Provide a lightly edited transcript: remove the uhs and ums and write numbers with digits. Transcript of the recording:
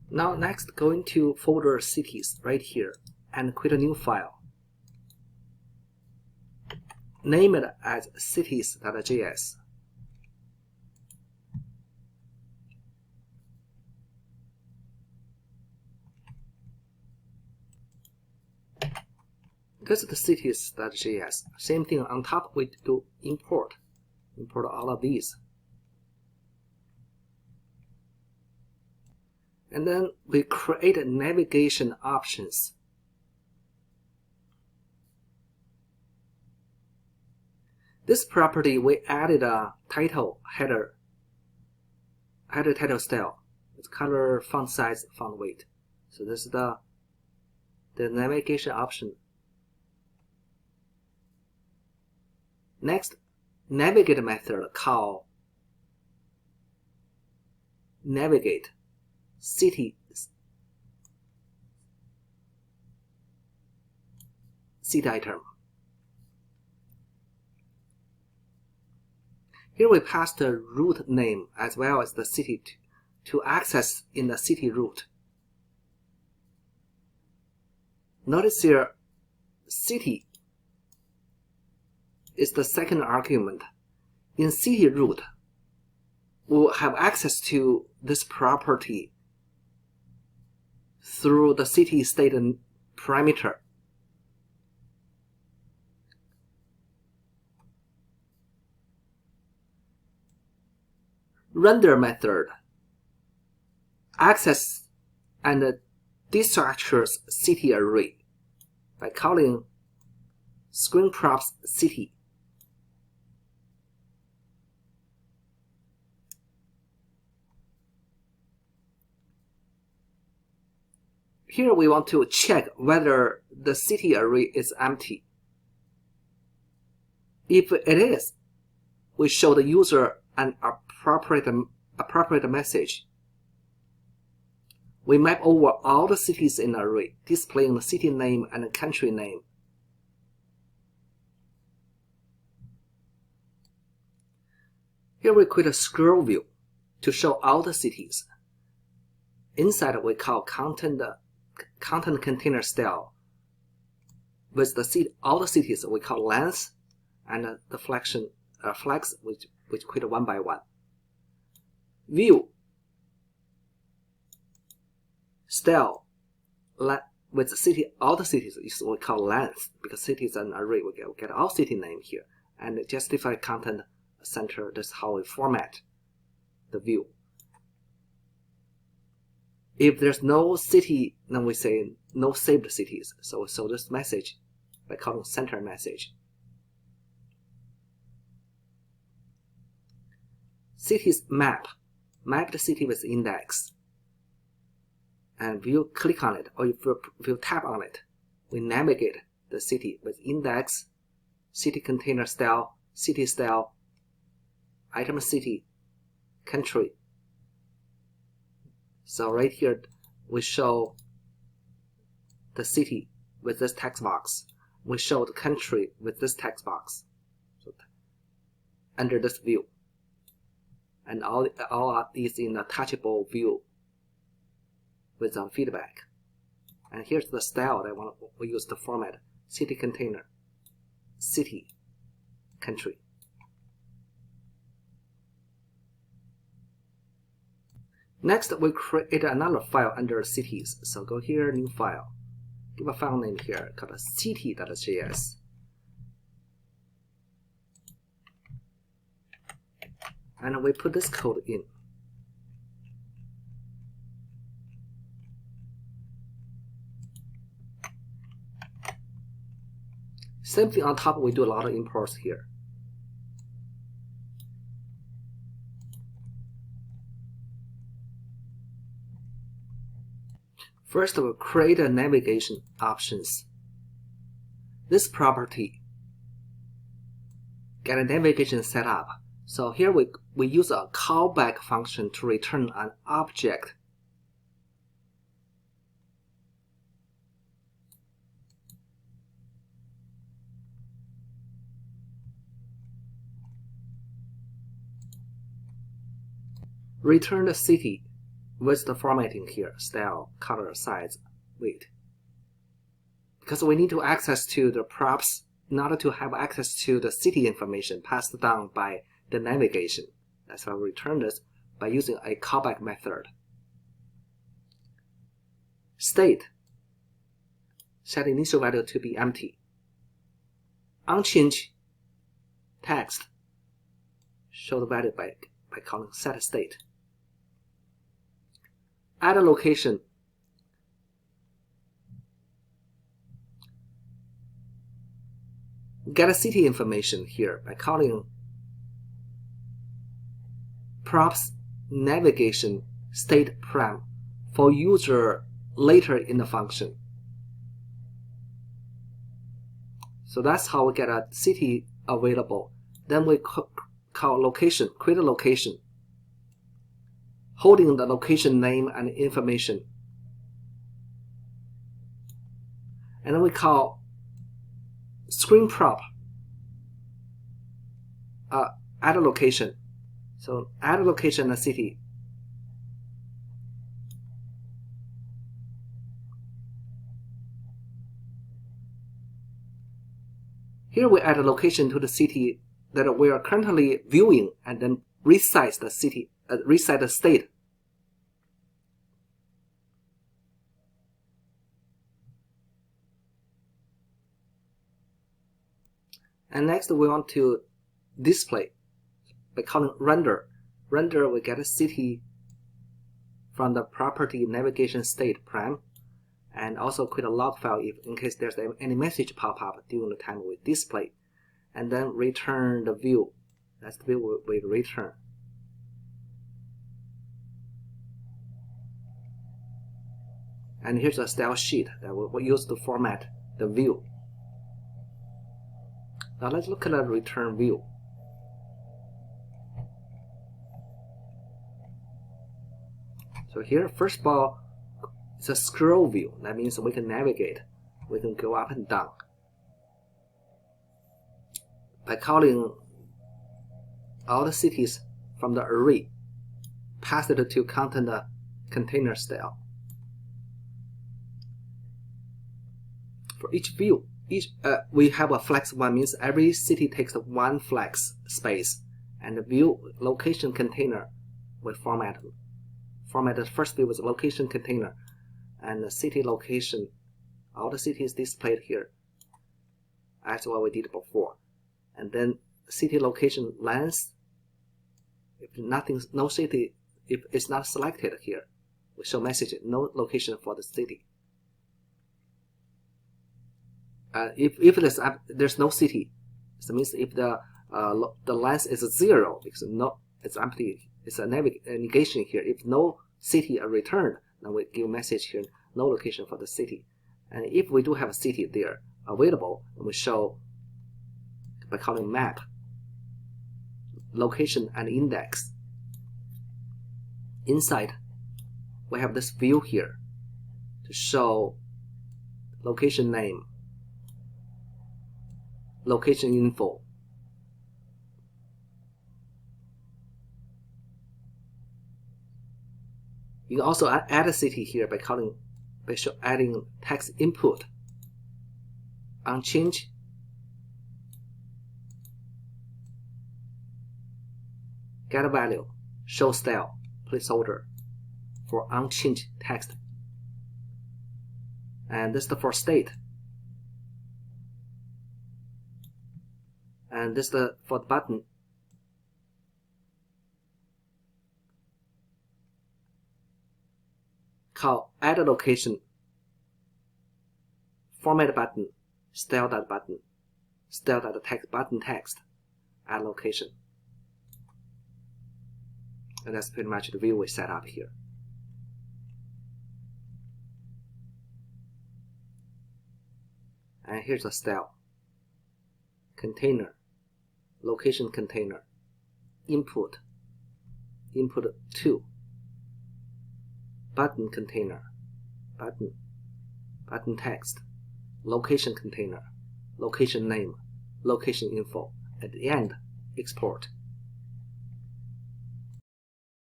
Now next, go into folder cities right here and create a new file. Name it as cities.js. This is the cities.js. Same thing on top, we do import all of these. And then we create navigation options. This property, we added a title header title style with color, font size, font weight. So this is the navigation option. Next, navigate method call navigate city item. Here we pass the route name as well as the city to access in the city route. Notice here, city is the second argument. In city route, we'll have access to this property through the city state parameter. Render method access and destructures city array by calling screen props city. Here we want to check whether the city array is empty. If it is, we show the user an appropriate message. We map over all the cities in the array, displaying the city name and country name. Here we create a scroll view to show all the cities. Inside we call content container style. With all the cities we call length, and the flags which create one by one. View style with all the cities is what we call length, because city is an array. We get all city name here, and justify content center. That's how we format the view. If there's no city, then we say no saved cities. So this message by calling center message. Cities map the city with index. And if you click on it, or if you tap on it, we navigate the city with index, city container style, city style, item city, country. So right here, we show the city with this text box. We show the country with this text box. So under this view. And all is in a touchable view with some feedback. And here's the style that we use to format: city container, city, country. Next, we create another file under cities. So go here, new file. Give a file name here called city.js. And we put this code in. Same thing on top, we do a lot of imports here. First, we'll create a navigation options. This property get a navigation set up. So here we use a callback function to return an object. Return the city with the formatting here, style, color, size, weight. Because we need to access to the props in order to have access to the city information passed down by the navigation. That's why we return this by using a callback method. State, set initial value to be empty. Unchanged text, show the value by calling set state. Add a location, get a city information here by calling props navigation state param for user later in the function. So that's how we get a city available. Then we call location, create a location, holding the location name and information. And then we call screen prop, add a location. So add a location and city. Here we add a location to the city that we are currently viewing, and then resize the city, resize the state. And next we want to display by calling render. Render, we get a city from the property navigation state param, and also create a log file if in case there's any message pop up during the time we display, and then return the view. That's the view we return. And here's a style sheet that we'll use to format the view. Now let's look at the return view. So here, first of all, it's a scroll view. That means we can navigate. We can go up and down. By calling all the cities from the array, pass it to content container style. For each view, we have a flex one, means every city takes one flex space, and the view location container we format the first view with location container, and the city location, all the cities displayed here as what we did before. And then city location length, if no city, if it's not selected here, we show message no location for the city. If there's no city, it means if the length is 0, because it's empty, it's a negation here. If no city are returned, then we give message here no location for the city. And if we do have a city there available, then we show by calling map location and index. Inside, we have this view here to show location name, location info. You can also add a city here by adding text input, unchanged, get a value, show style, placeholder for unchanged text. And this is for state. And this is for the button. Call add a location, format button, style that button, style that text button text, add location. And that's pretty much the view we set up here. And here's the style. Container, location container, input 2, button container, button text, location container, location name, location info. At the end, export.